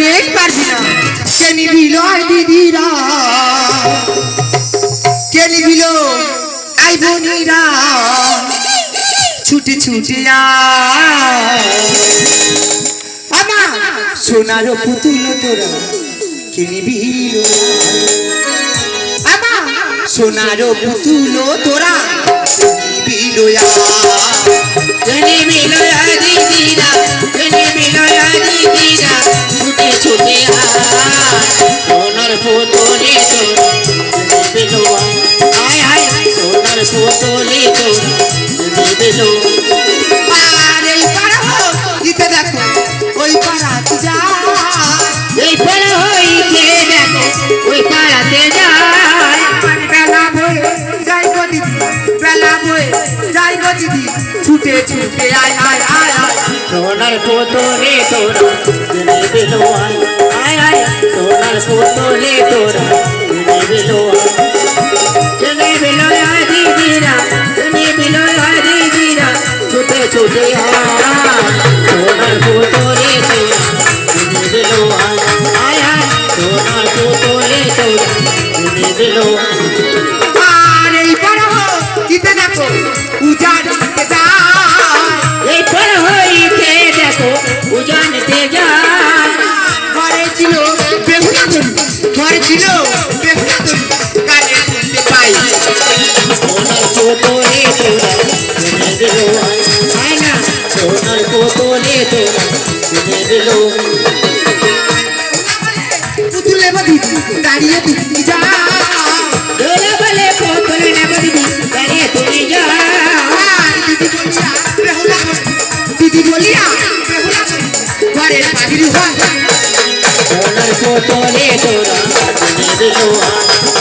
দেখতে পারবি না সে নিবিল দিদিরা কে নিবিল আই বোনিরা ছুটে ছুটে আমার সোনার পুতুল তোরা কে নিবিল আমার সোনার পুতুল তোরা দিদিরা ছুটে ছুটে সোনার পুতুলে তোরা আয় আয় সোনার পুতুলে তোরা আর এই পাড়া দিতে দেখো ওই পাড়াতে যা এই পাড়া হইতে দেখো ওই পাড়াতে যায় বেলা বয়ে যাই গো দিদি বেলা বয়ে যাই গো দিদি ছুটে ছুটে আয় আয় আয় আয় সোনার পুতুলে তোরা দিলো আয় আয় সোনার পুতুলে তোরা দিলো চলে বিলো দিদিরা চলে বিলো দিদিরা ছুটে ছুটে সোনার পুতুলে তোরা দিলো আয় আয় সোনার পুতুলে তোরা দিলো আর এই বড় দিতে দেখো উজান দিতে যায় এই বড় হইতে দেখো উজান দিতে যায় ঘরে ছিল বেহুলা তরু ঘরে ছিল বেহুলা তরু কানে শুনতে পাই সোনার পুতুলে তোরা দিলো আয় না সোনার পুতুলে তোরা দিলো পুতুলে বাদি দাঁড়িয়ে দিদি যা দোলে বলে পুতুল নেব দিদি দাঁড়িয়ে তুমি যা দিদি বলিয়া বেহুলা ঘরের পাখির হয় সোনার পুতুলে তোরা দিলো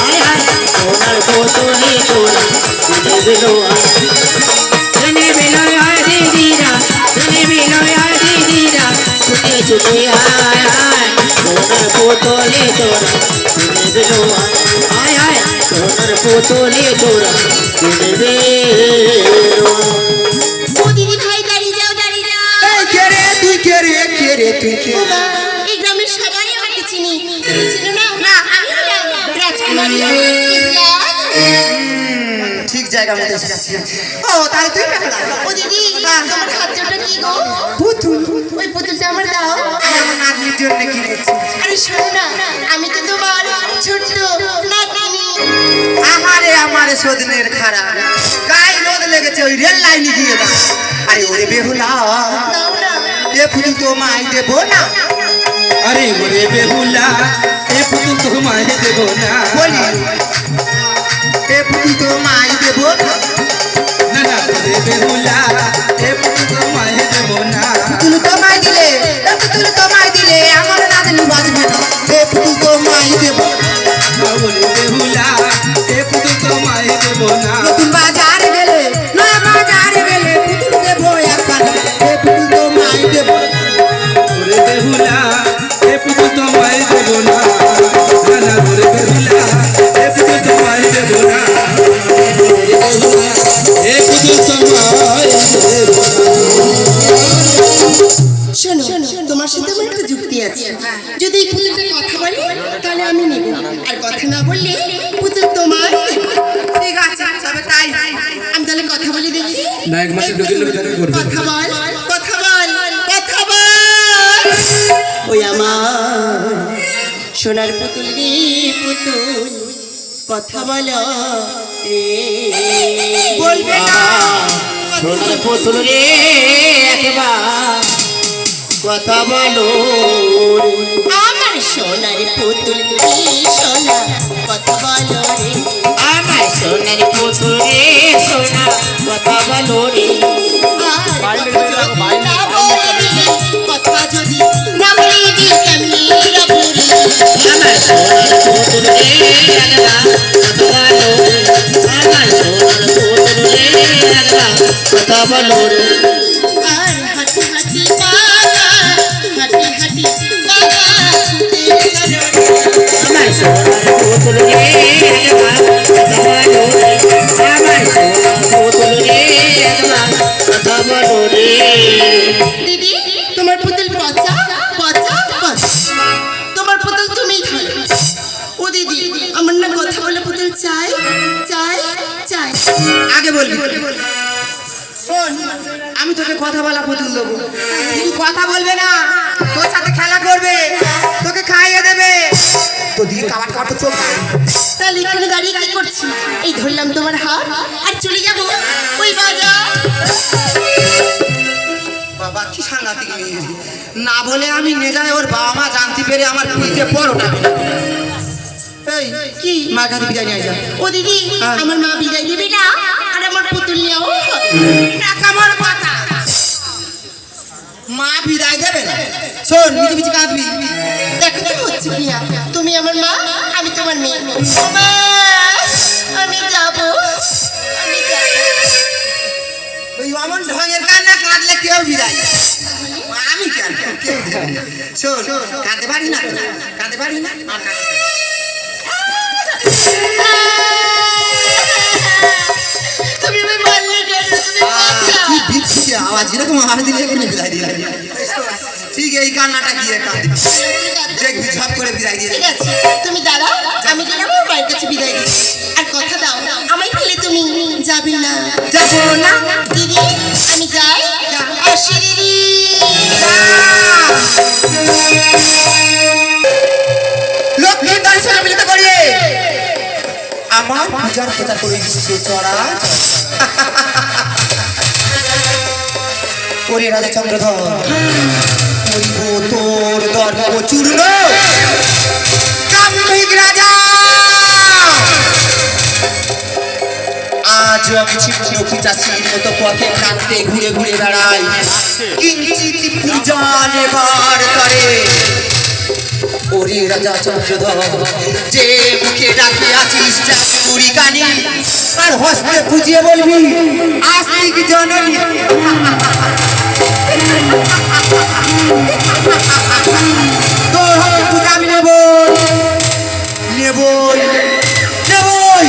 আয় আয় সোনার পুতুলে তোরা দিলো জনে বিলো দিদিরা জনে বিলো দিদিরা ছুটে ছুটে আয় আয় সোনার পুতুলে তোরা দিলো আয় আয় সোনার পুতুলে তোরা দিলো ও দিদি ভাই দাঁড়িয়ে যাও এই কে রে তুই কে রে কে রে তুই কে এই গ্রামের সবাই আমাকে চিনি চিনো না না আমি হলাম রাজকুমারী ঠিক জায়গা মতো এসেছি ও তাহলে তুই বেহুলা ও দিদি তোমার হাত জোটা কি গো পুতুল ওই পুতুলটা আমার দাও আমার নাতনির জন্য কিনেছি আরে শোনো না আমি তো তোমার ছোট্ট নাতনি আহারে আমারে সদনের খারা গায়ে রোদ লেগেছে ওই রেল লাইনে গিয়ে দাও আরে ওরে বেহুলা দাও না এ পুতুল তো মাই দেবো না अरे मोरे बेहुला ए पुतुल तो माए देबो ना বলি এ পুতুল তো মাই দেবো না ना ना मोरे बेहुला ए पुतुल तो माए देबो ना পুতুল তো মাই দিলে এ পুতুল তো মাই দিলে আমার নাতনি বাঁচবে না এ পুতুল তো মাই দেবো ना मोरे बेहुला ए पुतुल तो माए देबो ना নতুন বাজার গেলে নয়া বাজার গেলে পুতুল দেবো একখানা এ পুতুল তো মাই দেবো मोरे बेहुला ए पुतुल तो माए देबो ना ना ना मोरे बेहुला ए पुतुल तो माए देबो ना मोरे बेहुला ए पुतुल तो माए देबो শোনো তোমার সাথে আমার একটা যুক্তি আছে যদি এই পুতুলটা কথা বলে তাহলে আমি নেব আর কথা না বললে পুতুল তোমার ঠিক আছে তবে তাই আমি তাহলে কথা বলে দেখি नायक मासे डोगिल विधान करबे কথা বল কথা বল কথা বল ওই আমার সোনার পুতুল রে পুতুল কথা বলো রে বলবে না সোনার পুতুল রে একবার কথা বলো আমার সোনার পুতুল রে সোনা কথা বলো রে আমার সোনার পুতুল রে সোনা কথা বলো রে কথা যদি না বলিবি কেমনি রবি আমার সোনার পুতুল রে একবার কথা বলো রে আমার সোনার পুতুল রে একবার কথা বলো রে আর হাঁটি হাঁটি বাবা হাঁটি হাঁটি বাবা আমার সোনার পুতুল রে একবার কথা বলো রে আমার সোনার পুতুল রে একবার কথা বলো রে দিদি তোমার পুতুল পচা পচা পচা আগে বলবি। শোন, আমি তোকে কথা বলা পুতুল দেবো, তুই কথা বলবে না, তোর সাথে খেলা করবে, তোকে খাইয়ে দেবে, তো দিয়ে কাবার কাবার চোখ। তাহলে এখানে দাঁড়িয়ে কি করছি? এই ধরলাম তোমার হাত আর চলে যাবো ওই বাজার। বাবা কি সাংঘাতিক মেয়ে, না বলে আমি নিয়ে যাই, ওর বাবা মা জানতে পেরে আমার পিঠে পরোটা। এই কি মা কাছে বিদায় নিয়ে যা। ও দিদি, আমার মা বিদায় দিবে না আর আমার পুতুল নিয়েও আমার কথা, মা বিদায় দেবে না। শোন, মিছি মিছি কাঁদবি। দেখো তো হচ্ছে কি না, তুমি আমার মা, আমি তোমার মেয়ে। ও মা, আমি যাবো, আমি যাবো। ওই অমন ঢঙের কান্না কাঁদলে কেউ বিদায়, আমি কেন, কেউ দেবে না। শোন, কাঁদতে পারি না, কাঁদতে পারি না, আর কাঁদতে পারি না। তুমি আমি মারলে কেন? তুমি বাঁচাও। কি বিচ্ছিরি আওয়াজ, এরকম আওয়াজ দিলে এখনই বিদায় দিলাম। ঠিক এই কান্নাটা গিয়ে কাঁদবি, দেখবি ঝপ করে বিদায় দিয়ে ঠিক আছে, তুমি দাঁড়াও, আমি গেলাম আমার মায়ের কাছে বিদায় দিচ্ছি। আর কথা দাও, আমায় ফেলে তুমি যাবে না। যাবো না। দিদি, আমি যাই, আসি দিদি। লক্ষ্মীর দর্শন মিলিত করিয়ে আমার পূজার প্রচার করে দিচ্ছে চড়া। ওরে রাজা চন্দ্রধর, করিব তোর দর্প চূর্ণ। কাম্যিক রাজা, আজ আমি ছিন্ন পিতাশ্রীর মতো পথে কাঁদতে ঘুরে ঘুরে বেড়াই, কিঞ্চিত পূজা নেবার তরে। ওরে রাজা চন্দ্রধর, যে মুখে ডাকে আছিস চাঁদুরি কানি, আর হস্তে পুজিয়ে বলবি আস্তিক জননী। তোর পূজা আমি নেবই, নেবই, নেবই,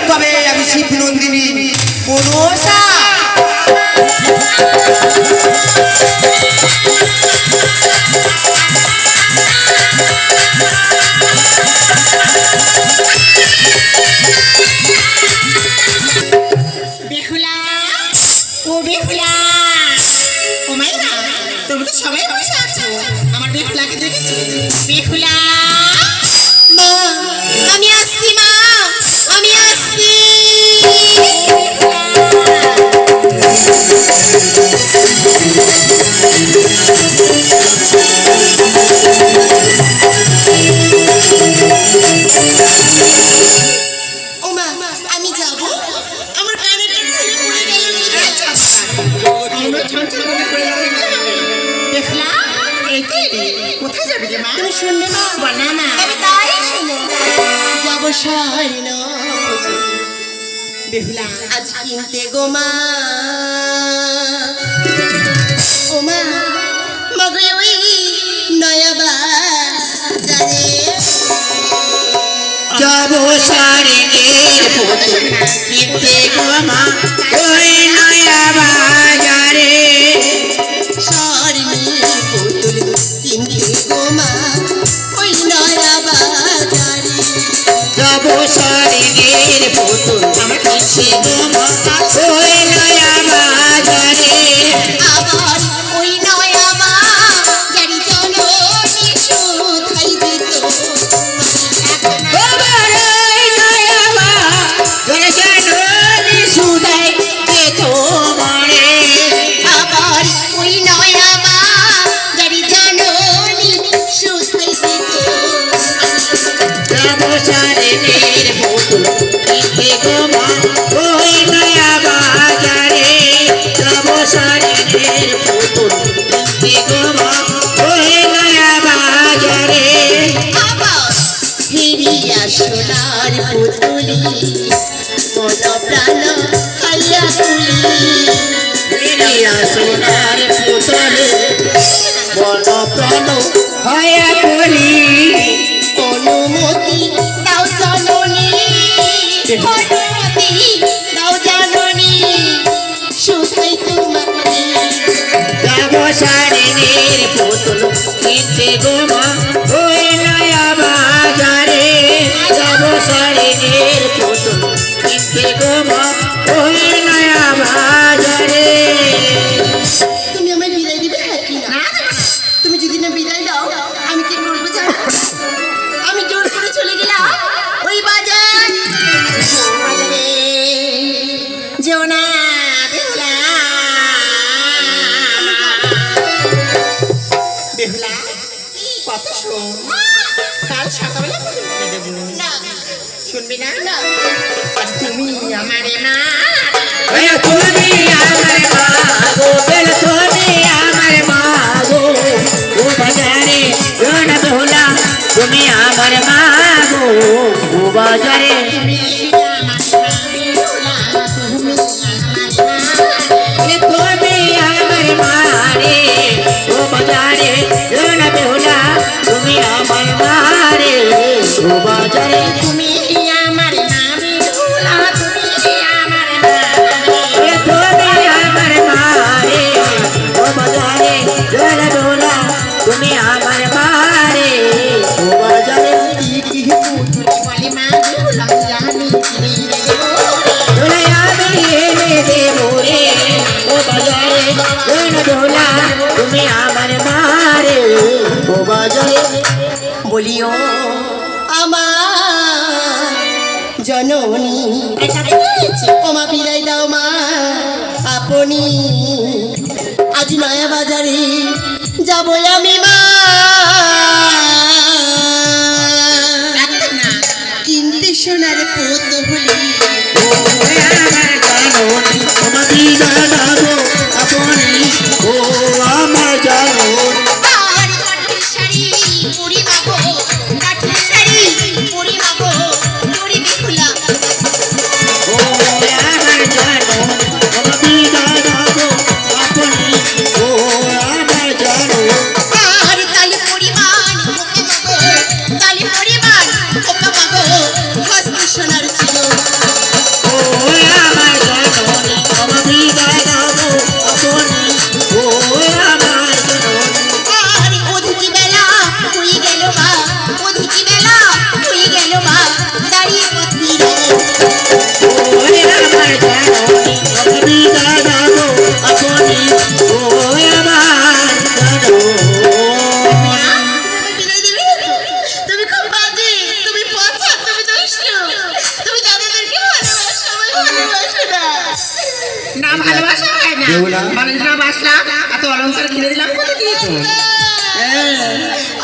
তবে আমি শিব নন্দিনী মনসা। বেহুলা, ও বেহুলা, ও মাইনা, তুমি তো সবাই বসে আছো, আমার বেহুলাকে দেখেছো? বেহুলা, মা, আমি আসছি, মা, আমি আসছি। ও মা, আমি যাবো, আমার কানের খুলে পড়ে গেল। বেহুলা, এই তো এলি। কোথায় যাবি রে মা? তুমি শুনবে না? বল না মা। আমি তাই শুনো। যাবো স্বর্ণ বেহুলা আজ কিনতে গো মা। ও মা, মগে ওই নয়া বাজারে যাবো শাড়ির পুতুল কিনতে গো মা, ওই নয়া বাজারে। স্বর্ণের পুতুল কিনতে গো মা, ওই নয়া বাজারে। যাবো শাড়ির পুতুল কিনতে গো মা, ওই নয়া বাজারে। আবার ওই নয়া বাজারে জননী কোথায় যেত? আবার ওই নয়া বাজারে জননী সুধাই যেত মরে। আবার ওই নয়া বাজারে জননী কোথায় যেত? যাবো শাড়ির পুতুল কিনতে গো মা, ওই নয়া বাজারে। যাবো শাড়ির পুতুল কিনতে গো মা, ওই নয়া বাজারে। আবার ফিরিয়া সোনার পুতুলি, মন প্রাণ খাইয়া তুলি। ফিরিয়া সোনার পুতুল মন প্রাণ হয়া কলি। অনুমতি দাও জননী, অনুমতি দাও জননী, সুখাই তোমাকে। যাবো শাড়ির পুতুল কিনতে গো মা, ওই নয়া বাজারে। যাবো শাড়ির পুতুল কিনতে গো মা, কথা শোন, কাল সকালবেলা তোকে বলে দেবো। শুনবি না? আর তুমি আমারে মা, তুমি আমার মা গো, বেলা তুমি আমার মা গো, ও বাজারে রোনা বেহুলা তুমি আমার মা গো, ও বাজারে তুমি আমার বেহুলা, তুমি তুমি আমার মা রে, ও বাজারে রোনা বেহুলা তুমি আমার মা রে, ও বাজারে তুমি আমার নামে ভোলা, তুমি আমার তুমি আমার মা রে, ও বাজারে রোনা বেহুলা তুমি আমার মা রে, ও বাজারে বলি মা ভোলা, আমি চিনি রে তুমি আমার মারে ও বাজারে বলিও আমার জননী, ও মা বিদায় দাও মা আপনি, আজ নয়া বাজারে যাবো আমি মা, কিনতে সোনার পোত হলি আমার জানো আর কাঠের শাড়ি পরি মাগো, কাঠের শাড়ি পরি মাগো, পরি বেহুলা ও আমার জানো ও আমার জানো আর তালি পরিমাণ ওকে মাগো, তালি পরিমাণ ওকে মাগো, হস্ত সোনার ছিল ও আমার জানো ও আমার জানো আর অধিকি বেলা হয়ে গেল মা, অধিকি বেলা হয়ে গেল মা, দাঁড়িয়ে মন্দিরে বিদায় দিবি না তো? তুমি খুব বাজে, তুমি পচা, তুমি দুষ্ট, তুমি যাদেরকে ভালোবাসো আমায় ভালোবাসো না। না ভালোবাসা হয় না, মানে না বাসলাম এত অলঙ্কার কিনে দিলাম কোথা দিয়ে তো?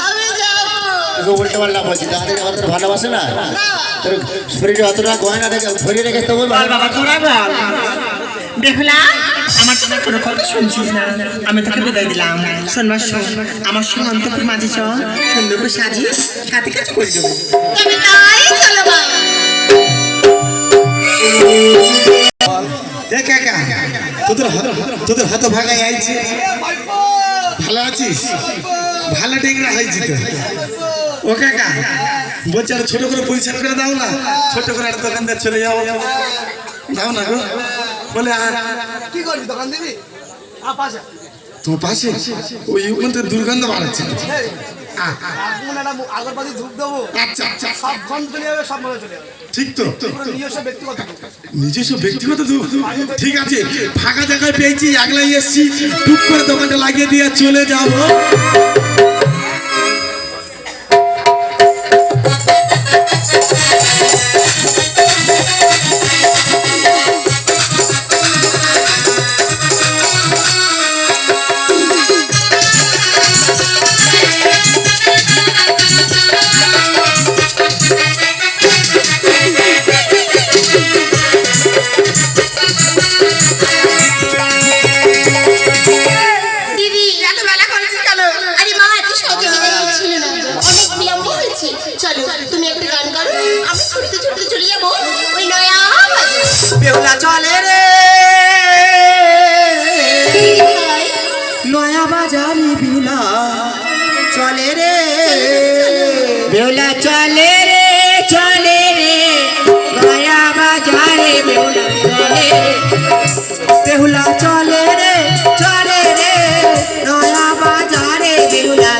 আমি যাবো তোকে উল্টো পাল্টা বলছি তাদের অতটা ভালোবাসে না তোর শরীরে অতটা গয়না রেখে ভরে রেখে তো বলবো বল বাবা তোরা বল। বেহুলা আমার তোমার কোনো কথা শুনছিস না, আমি তোকে বিদায় দিলাম। শোন মা শোন, আমার সঙ্গে অন্তপুর মাঝে চ, সুন্দর করে সাজিস কাতে কাছে করে দেবো। তবে তাই চলো মা। দেখ কাকা তোদের হাত ভাগাই আইছে, ভালো আছিস? ভালো ডেংরা হয়েছি তো। ও কাকা বলছি আর ছোট করে পরিষ্কার করে দাও না, ছোট করে একটা দোকানদার চলে যাও, দাও না গো। বলে আর কি করবি, দোকান দিবি? পাশে তোমার পাশে ওই ওখানে দুর্গন্ধ বাড়াচ্ছে তো। আগরবাতি ধূপ দেবো, আচ্ছা আচ্ছা সব গন্ধ চলে যাবে, সব মজা চলে যাবে। ঠিক তো, পুরো নিজস্ব ব্যক্তিগত ধূপ। নিজস্ব ব্যক্তিগত দুঃখ ঠিক আছে। ফাঁকা জায়গায় পেয়েছি, আগলাই এসছি, টুক করে দোকানটা লাগিয়ে দিয়ে চলে যাবো। দিদি এত বেলা করেছিস কেন? আরে মা এত সহজে বিদায় ছিল না, অনেক বিলম্ব হয়েছে। চলো তুমি একটা গান করো, আমি ছুটতে ছুটতে চলে যাবো ওই নয়া বাজার। বেহুলা চলে রে নয়া বাজারি বিলা চলে রে বেহুলা চলে রে নয়া বাজারে বেহুলা চলে রে বেহুলা চলে রে নয়া বাজারে বেহুলা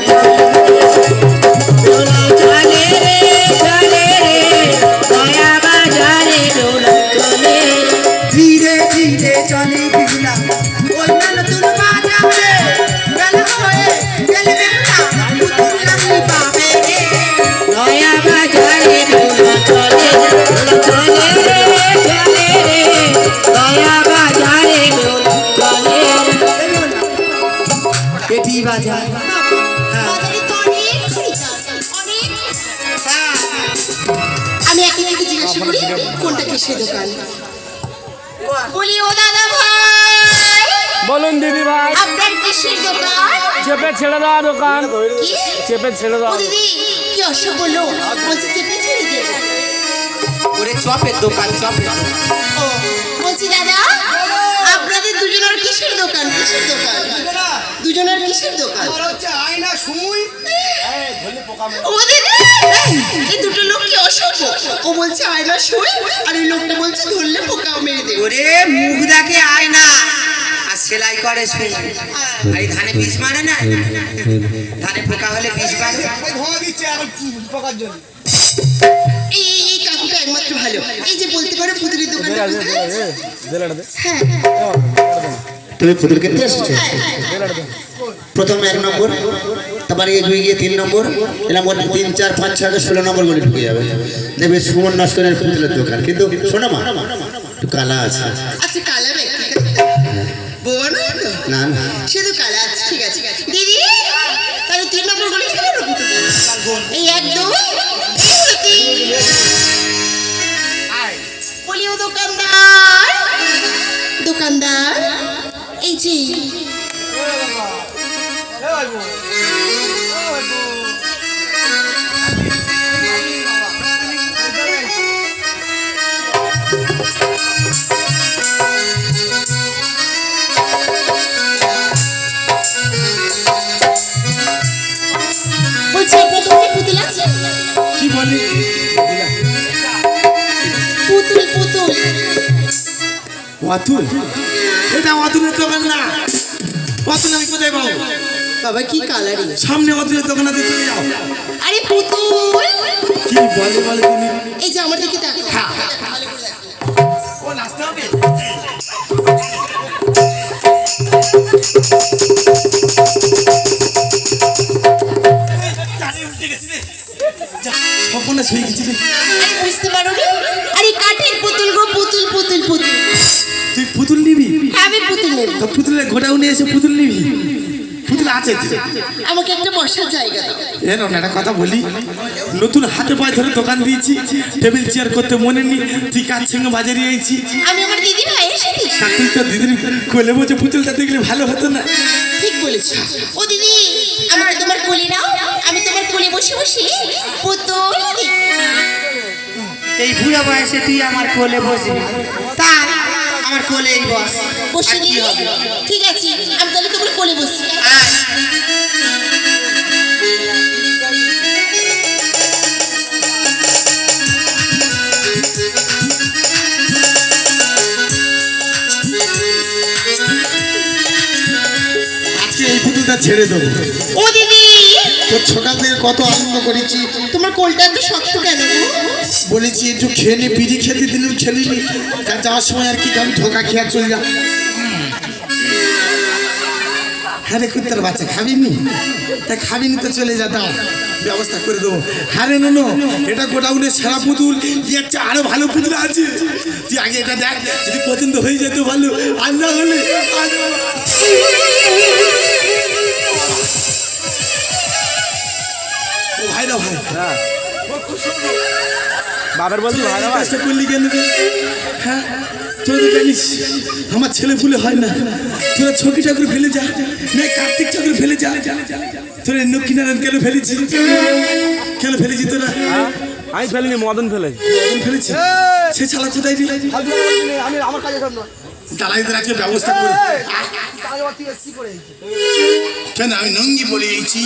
বেহুলা চলে রে নয়া বাজারে বেহুলা চলে ধীরে ধীরে চলে বেহুলা ওই নতুন বাজারে বেলা হয়ে গেলে বেহুলা নতুন লাগলি পাবে রে নয়া বাজারে বেহুলা চলে রে নয়া বাজারে বেহুলা চলে কিসের দোকান? বলি ও দাদা ভাই, বলুন দিদি ভাই। আপনার কিসের দোকান? চেপে ছেড়ে দেওয়া দোকান। কি? চেপে ছেড়ে ও দেওয়া। দিদি কি অসভ্য লোক, বলছি চেপে ছেড়ে দেবো। ওরে চপের দোকান, চপের দোকান। ও বলছি দাদা, আপনাদের দুজনের কিসের দোকান? কিসের দোকান? দুজনের কিসের দোকান? আমার হচ্ছে আয়না সুই ও দিদি, এই দুটো লোক কি অসভ্য! ও বলছে আয়না শুই, আর এই লোকটা বলছে ধরলে পোকাও মেরে দেবে। ওরে মুখ দেখে আয়না আর সেলাই করে শুই। আর এই ধানে বিষ মারে না, ধানে পোকা হলে বিষ মারে। ওই ধোঁয়া দিচ্ছে এখন পোকার জন্য। এই কাকুটা একমাত্র ভালো, এই যে বলতে পারো পুতুলের দোকানটা কোথায়? হ্যাঁ তুমি পুতুল কিনতে এসেছো? প্রথম 1 নম্বর, তারপরে এগিয়ে গিয়ে 3 নম্বর, এলাম 3, 4, 5, 6, 16 নম্বর গলি ঢুকে যাবে। দেখবে সুমন নস্করের পুতুলের দোকান। কিন্তু শোনো মা, একটু কালা আছে। আচ্ছা কালা ব্যক্তি বোন না না, শুধু কালা আছে, ঠিক আছে দিদি। তাহলে 3 নম্বর গলি থেকে আমরা পুতুল এই 1, 2, 3। বলিও দোকানদার, দোকানদার এই যে বলছি আপনার দোকানে পুতুল আছে? কি বলি? পুতুল পুতুল অতুল? এটা অতুলের দোকান না। অতুল আমি কোথায় পাবো? বাবা কি কালারি! সামনে অতুলের দোকান আছে, চলে যাও। আরে পুতুল কি বলে বলে তুমি? এই যে আমার দিকে তাকাও। ও নাচতে হবে। স্বপ্নে শুয়ে গেছি রে। আরে বুঝতে পারো নি? আরে কাঠের পুতুল গো, পুতুল পুতুল পুতুল। তুই পুতুল নিবি? হ্যাঁ আমি পুতুল নেব। তো পুতুলের গোডাউনে এসে পুতুল নিবি? পুতুল আছে তো। আমাকে একটা বসার জায়গা দাও। এ না একটা কথা বলি, নতুন হাতে পায়ে ধরে দোকান দিয়েছি, টেবিল চেয়ার করতে মনে নেই, তুই কার সঙ্গে বাজারে আইছি। আমি আমার দিদি ভাইয়ের সাথে। তুই তো দিদির কোলে বসে পুতুলটা দেখলে ভালো হতো না? ঠিক বলেছ। ও দিদি, আমাকে তোমার কোলে নাও, আমি তোমার কোলে বসে বসে পুতুল দেখব। এই বুড়া বয়সে তুই আমার কোলে বসবি? তাই আমার কোলেই বস। বসে আর কি দিই? হবে? ঠিক আছে, আমি তাহলে তোমার কোলে বসি। আজকে এই পুতুলটা ছেড়ে দেবো। ও দিদি, তোর সকাল থেকে কত আনন্দ করেছি। তোমার কোলটা এত শক্ত কেন গো? বলেছি একটু খেয়ে নি, বিড়ি খেতে দিলেও খেলিনি, তা যাওয়ার সময় আর কি আমি ধোকা খেয়ে চলে যা। হ্যাঁ রে কুত্তার বাচ্চা, খাবিনি? তা খাবিনি তো চলে যা, দাও ব্যবস্থা করে দেবো। হ্যাঁ রে নো, এটা গোডাউনের সেরা পুতুল, এর চেয়ে আরো ভালো পুতুল আছে। তুই আগে এটা দেখ, যদি পছন্দ হয়ে যেত ভালো, আর না হলে ও ভাইরা ভাই, বাবার বলছি ভালো ভাই। কাজটা করলি কেন রে? হ্যাঁ তোরা তো জানিস আমার ছেলে ফুলে হয় না। তোরা ছকি ঠাকুর ফেলে যা, না কার্তিক ঠাকুর ফেলে যা। তোরা লক্ষ্মীনারায়ণ কেন ফেলেছি? কেন ফেলেছি তোরা? আমি ফেলিনি, মদন ফেলেছি। কেন ফেলেছি? সে ছাড়া কোথায় রে? ফালতু কথা বলবি না, আমি আমার কাজে সব নয়। দালাইদের আজকে ব্যবস্থা করে। কাজ বাদ থেকে কি করে এইছি? কেন আমি নঙ্গি বলে এইছি?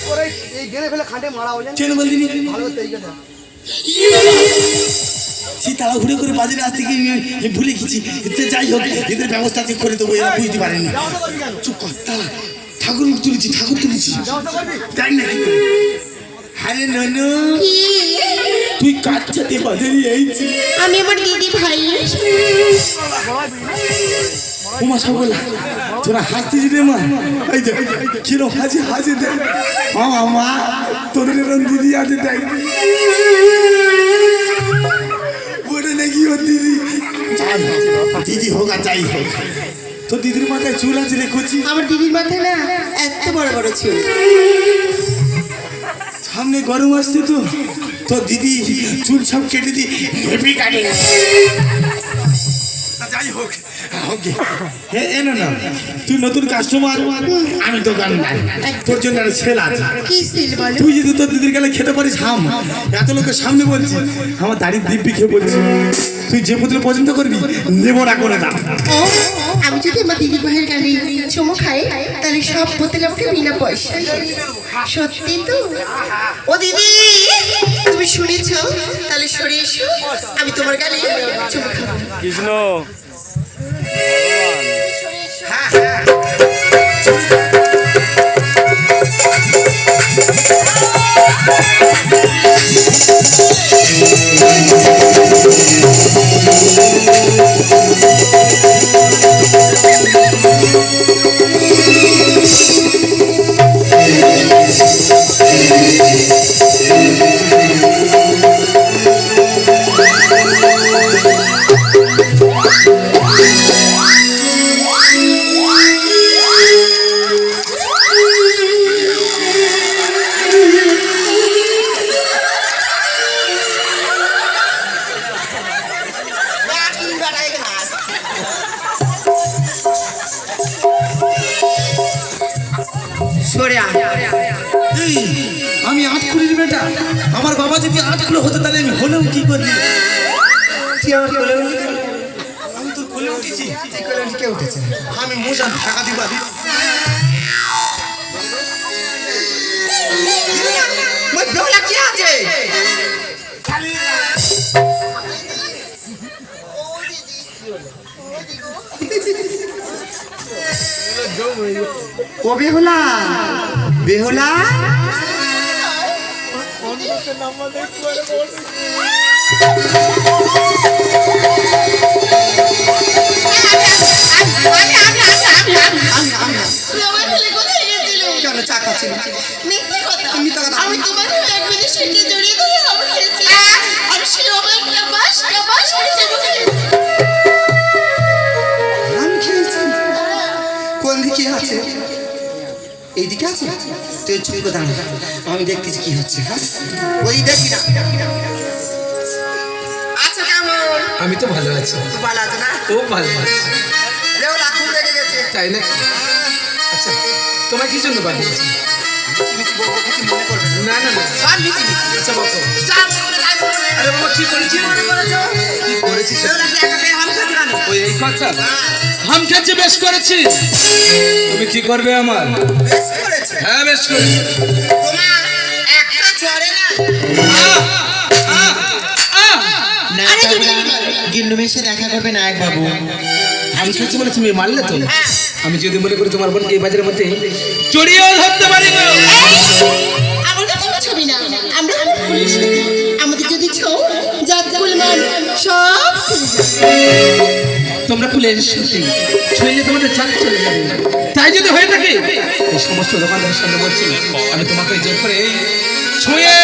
করে এই গেলে ফেলে খাটে মারা হয়ে কেন বলদিনি? ভালো হতো এইখানে। সেই তাড়াহুড়ো করে বাজারে আসতে গিয়ে আমি ভুলে গেছি। এতে যাই হোক, এদের ব্যবস্থা ঠিক করে দেবো, এরা বুঝতে পারেনি। ব্যবস্থা করবি কেন? চুপ কর, তারা ঠাকুর তুলেছি, ঠাকুর তুলেছি, ব্যবস্থা করবি? তাই না কি করে? আরে ননু, কি? তুই কার সাথে বাজারে আইছি? আমি আমার দিদি ভাইয়ের ওমা সকলা, তোরা হাসতেছি রে মা। এই যে কিরম হাসি হাসি দেখ। মা তোদের এরম দিদি আছে দেখ। বলে নাকি ওর দিদি, যাই হোক, দিদি হোক আর যাই হোক, তোর দিদির মাথায় চুল আছে রে কচি। আমার দিদির মাথায় না এত বড় বড় চুল। সামনে গরম আসছে তো তো দিদি চুল সব কেটে দি হেভি কাটিং। যাই হোক না না, তুই নতুন কাস্টমার, আমি দোকান নাই, তোর জন্য একটা ছেল আছে। কি সিল বলো? তুই যদি তোর দিদির গেলে খেতে পারিস হাম, এত লোকের সামনে বলছি, আমার দাড়ির দিব্যি খেয়ে বলছি, তুই যে পুতুল পছন্দ করবি নেব না করে দাম। ও, আমি যদি আমার দিদি ভাইয়ের গালে চুমু খাই তাহলে সব বোতল আমাকে বিনা পয়সা। সত্যি তো? ও দিদি, তুমি শুনেছ? তাহলে সরে এসো, আমি তোমার গালে চুমু খাবো। কৃষ্ণ আমি 8 কুড়ির বেটা, আমার বাবা যদি 8 কিলো হতো তাহলে আমি হলেও কি করলি? আমি তোর কোলে উঠেছি, কে উঠেছে? আমি মোজান টাকা দিবা দিস। বেহুলা কি আছে? ও বেহুলা, বেহুলা কেন চা খাচ্ছিল? আমি তোমার এক মিনিট জড়িয়ে ধরে আমি খেয়েছি আর সে আমার টাবাস টাবাস খেয়েছে মুখে। আমি খেয়েছি। কোন দিকে আছে? এইদিকে আছে? তুই চুপ করে দাঁড়া, আমি দেখতেছি কি হচ্ছে। হ্যাঁ, ওই দেখি না। আচ্ছা, কেমন? আমি তো ভালো আছি। খুব ভালো আছে না? খুব ভালো আছি। বেহুলা খুব রেগে গেছে। তাই না? আচ্ছা, তোমার কি জন্য পাঠিয়েছি? মিচি বকবো, কিছু মনে করবে না। না না না, সব মিচি মিচি। আচ্ছা বলো। যা বলবে তাই বলবে। আরে বাবা, কি করেছি? মনে করেছো? কি করেছি? বেহুলা কি একা পেয়ে হাম খাচ্ছে কেন? ওই এই কথা হাম খেয়েছি, বেশ করেছি। তুমি কি করবে আমার? বেশ করেছে। হ্যাঁ, বেশ করেছি। তোমার একটা চড়ে না। গিন্নু মেশে দেখা করবে নায়ক বাবু। আমি খেয়েছি বলে তুমি মারলে তো? আমি যদি মনে করি তোমার বোনকে এই বাজারের মধ্যে চড়িয়েও ধরতে পারি না। আমার কথা ছবি না, আমরা পুলিশ আমাদের যদি ছৌ জাত কুলমান সব তোমরা খুলে সত্যি ছুঁয়ে তোমাদের চাপ চলে যাবে। তাই যদি হয়ে থাকে এই সমস্ত দোকানদারের সামনে বলছি, আমি তোমাকে জোর করে ছুঁয়ে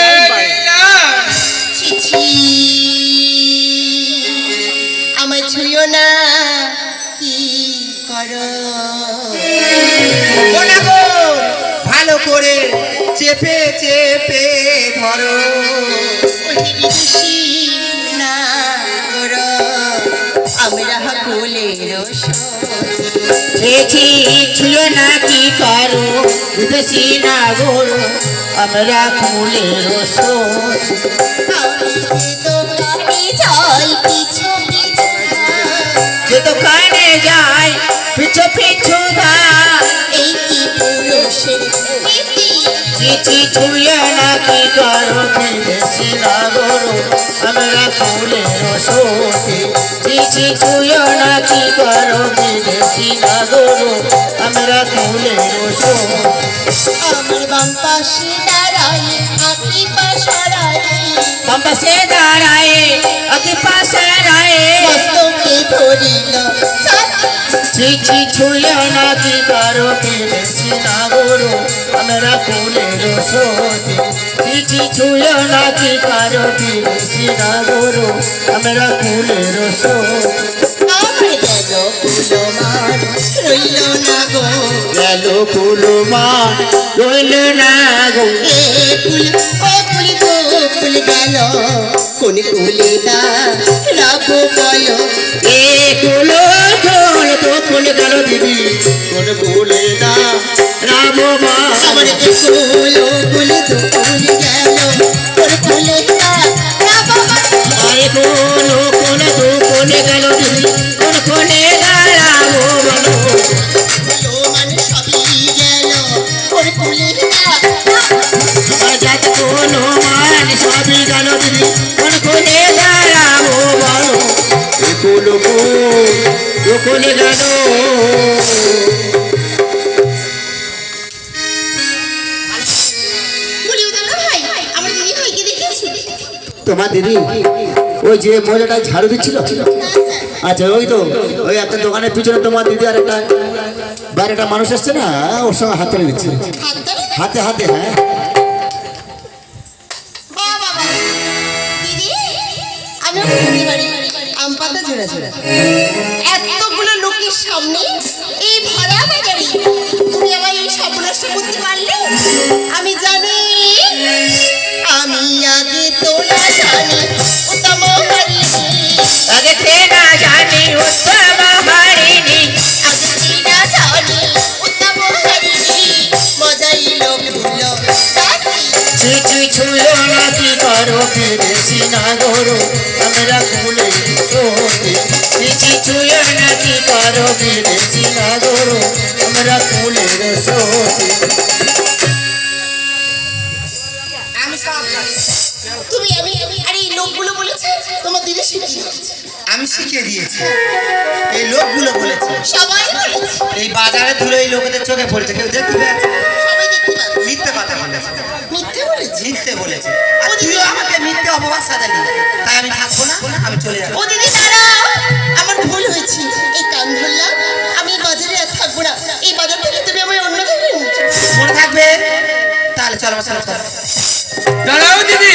ছিছি আমায় ছুঁয়ো না কি করো। ওনা গো, ভালো করে চেপে চেপে ধরো। ওহে বিদেশি না করো, আমরা কোলের দেখি ছুঁয়ো না কি করো, বিদেশি না গোরো, আমরা ফুলের সোচ। দোকানে যাই পিছু পিছু যে দোকানে যায় পিছু পিছু ভাই, এই কি পুরুষের নীতি। চিঠি ছুঁয়ো না কি করো, বিদেশি না গোরো, আমরা ফুলের সোচ। চিঠি ছুঁয়ো না কি করো, বিদেশি না গোরো, আমরা ফুলের সোচ। আমার বাম পাশে দাঁড়াই আঁকি পাশারাই বাম পাশে দাঁড়ায় আগে পাশে রায়, মস্তকে ধরিল চিঠি ছুঁয়ো না কি করো, বিদেশি না গোরো, আমরা ফুলের সোচ। চিঠি ছুঁয়ো না কি করো, বিদেশি না গোরো, আমরা ফুলের সোচ। আমার গেল ফুল মান রইল না গো গেল ফুল মা রইল না গো, এ ফুল ও ফুল গো ফুল গেল কোন কুলে রাখো বলো এ কুলো ঢোল তো কুল গেল দিদি কোন কুলে না রাম আমার যে কুলো কুলে তো কুলে গেল কোন কুলে রাখো আরে কুলো কুল তো কুল গেল দিদি কোন কুলে না রাম বলো মানে সবই গেল কোন কুলে যাতে কোনো মান সবই গেল দিদি কোন কুলে না রাম বলো এ কুলো কুল গেল তোমার দিদি ওই যে মহিলাটা ঝাড়ু দিচ্ছিল, আচ্ছা ওই তো ওই একটা দোকানের পিছনে তোমার দিদি আর একটা বাইরে একটা মানুষ আসছে না, ওর সঙ্গে হাত ধরে দিচ্ছে, হাতে হাতে। হ্যাঁ আমি বুঝতে পারি আম পাতা ঝোড়া ঝোড়া এতগুলো লোকের সামনে এই ভরা বাজারে তুমি আমায় এই সর্বনাশটা করতে পারলে? আমি জানি আমি আগে তো না জানি উত্তম হরিণী আগে না জানি উত্তম হরিণী আগে না জানি উত্তম হরিণী মজাই লোক ভুলো চুচু ছুলো নাকি করো বেশি না গরো আমরা কুলে তোতে চুচু ছুলো নাকি করো বেশি না গরো আমরা কুলে সোতে তুমি আমি আর এই লোকগুলো বলেছে তোমার দিদি শিখিয়ে আমি শিখিয়ে দিয়েছি, এই লোকগুলো বলেছে, সবাই বলেছে এই বাজারে ধুলো এই লোকেদের চোখে পড়েছে, কেউ দেখতে পেয়েছে? সবাই দেখতে পাচ্ছে মিথ্যে কথা বলেছে, মিথ্যে বলেছে মিথ্যে বলেছে। আর তুইও আমাকে মিথ্যে অপবাদ সাজালি, তাই আমি থাকবো না, আমি চলে যাবো। ও দিদি দাঁড়াও আমার ভুল হয়েছে এই কান ধরলাম আমি এই বাজারে আর থাকবো না এই বাজার থেকে তুমি আমায় অন্য জায়গায় নিয়ে চলো। মনে থাকবে? তাহলে চলো চলো চলো। দাঁড়াও দিদি,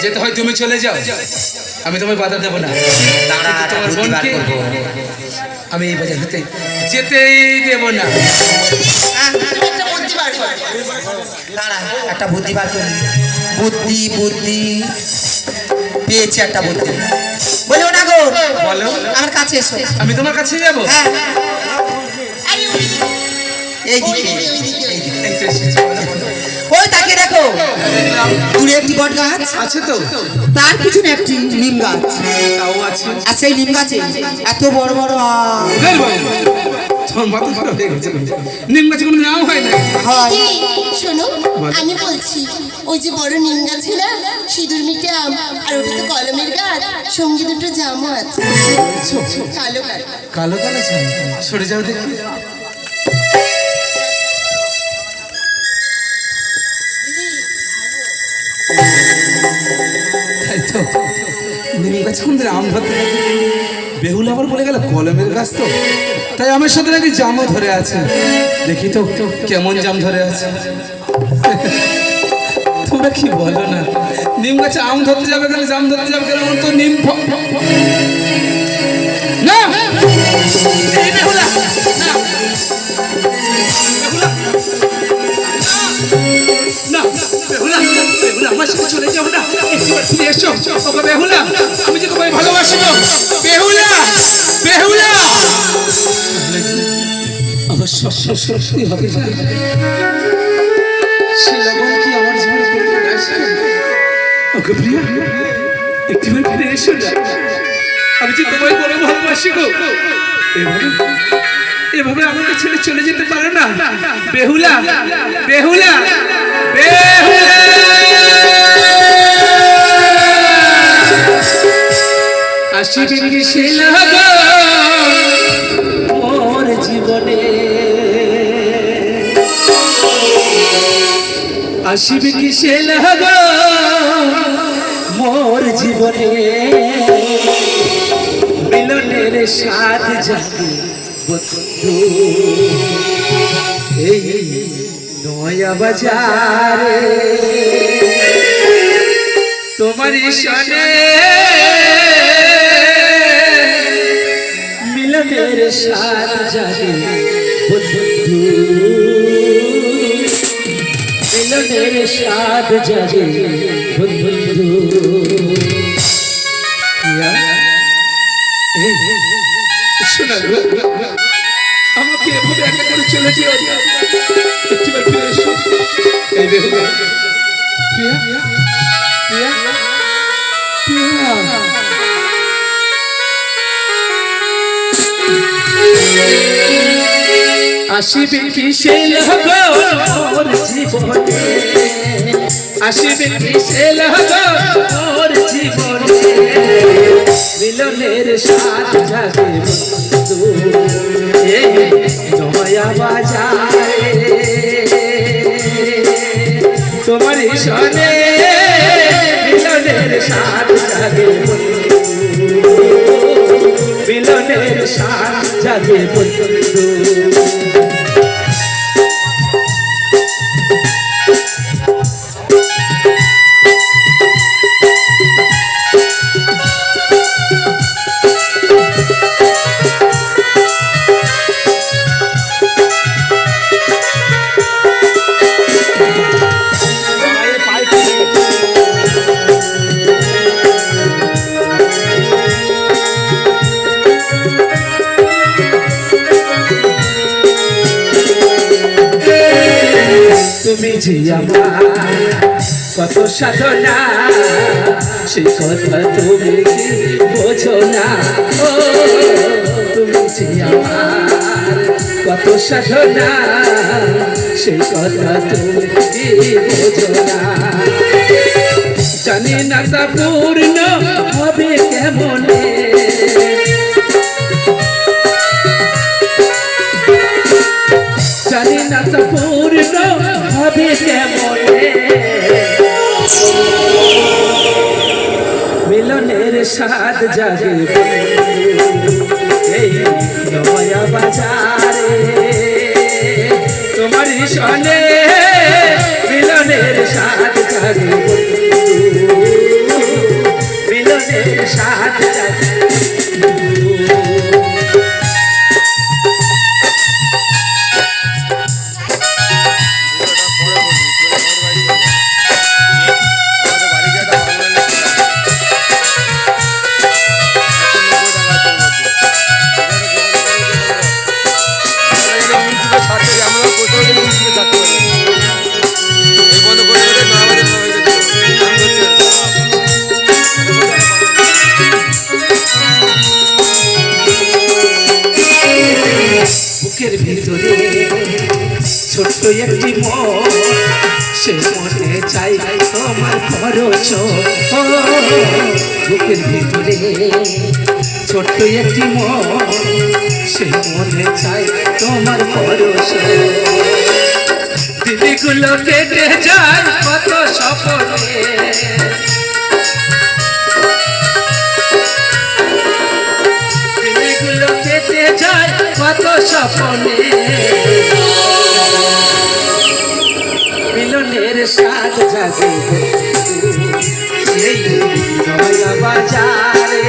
যেতে হয় তুমি চলে যাও, আমি তোমায় বাধা দেবো না। দাঁড়া, কিন্তু তোমার বুদ্ধি বার বোনকে করবো। আমি এই বাজার হতে যেতেই দেবো না। তুমি একটা বুদ্ধি বার করো। দাঁড়া, একটা বুদ্ধি বার করি। বুদ্ধি বুদ্ধি পেয়েছি একটা বুদ্ধি, বলো না গো, বলো। আমার কাছে এসো। আমি তোমার কাছে যাবো। হ্যাঁ, আরে ওই এইদিকে ওইদিকে এইদিকে। এই তো এসেছি, বলো, বলো। ওই তাকিয়ে দেখো, দূরে একটি বট গাছ, আছে তো? তার পিছনে একটি নিম গাছ, তাও আছে। আর সেই নিম গাছে এত বড় বড় আম বের হও। তোমার মাথা খারাপ হয়ে গেছে। নিম গাছে কোনো নাম হয় না। হয়। এই, শোনো আমি বলছি ওই যে বড় নিম গাছ না সিঁদুর মিটে আম আর ওটা তো কলমের গাছ সঙ্গে দুটো জামও আছে কালো কালো কালো কালো ছাই। সরে যাও দেখি। তাই তো, নিম গাছ কোন দিন আম ধরতে থাকে। বেহুল আবার বলে গেল কলমের গাছ তো, তাই আমার সাথে নাকি জামও ধরে আছে। দেখি তো কেমন জাম ধরে আছে। তোমরা কি বলো না, নিম গাছে আম ধরতে যাবে কেন, জাম ধরতে যাবে কেন? আমার তো নিম না, এই বেহুলা, না। না, বেহুলা, বেহুলা, আমার সাথে চলে যাও না। একবার ফিরে এসো। ওগো বেহুলা, আমি যে তোমায় ভালোবাসি গো। বেহুলা, বেহুলা। আমার স্বপ্ন সত্যি হবে। সে লগন কি আমার জীবনে ফিরে আসবে? ওগো প্রিয়া, একটিবার ফিরে এসো না। আমি যে তোমায় বড় ভালোবাসি গো। এভাবে আমাকে ছেড়ে চলে যেতে পারে না। বেহুলা, বেহুলা, বেহুলা। আসিবে কি সে লাগা মোর জীবনে, আসিবে কি সে লাগা মোর জীবনে, মিলনের স্বাদ জাগে বন্ধু এই নয়া বাজারে, তোমার সনে মিলনের স্বাদ জাগে বন্ধু, মিলনের মিলনের স্বাদ জাগে বন্ধু প্রিয়া, এই, শোনা গো, আমাকে এভাবে একা করে চলে যেও না। একটিবার ফিরে এসো। এই বেহুলা, প্রিয়া, প্রিয়া, প্রিয়া। আসিবে কিসে লগন মোর জীবনে, আসিবে কিসে লগন মোর জীবনে, মিলনের স্বাদ জাগে বন্ধু এই নয়া বাজারে, তোমারই সনে মিলনের স্বাদ জাগে বন্ধু, মিলনের স্বাদ জাগে বন্ধু। তুমি যে আমার কত সাধনা, সে কথা তুমি কি বোঝো না, ও তুমি যে আমার কত সাধনা, সে কথা তুমি কি বোঝো না, জানি না তা পূর্ণ হবে কেমনে, জানি না তা পূর্ণ হবে কেমনে, মিলনের স্বাদ জাগে এই নয়া বাজারে, তোমারই সনে মিলনের স্বাদ জাগে, মিলনের স্বাদ জাগে। বুকের ভিতরে ছোট্ট একটি মন, সে মনে চাই তোমার ভরস, বুকের ভিতরে ছোট্ট একটি মন, সে মনে চাই তোমার ভরস, দিদিগুলো কেটে যায় কত স্বপ্নে, দিদিগুলো কেটে যায় কত স্বপ্নে, মিলনের স্বাদ জাগে এই নয়া বাজারে।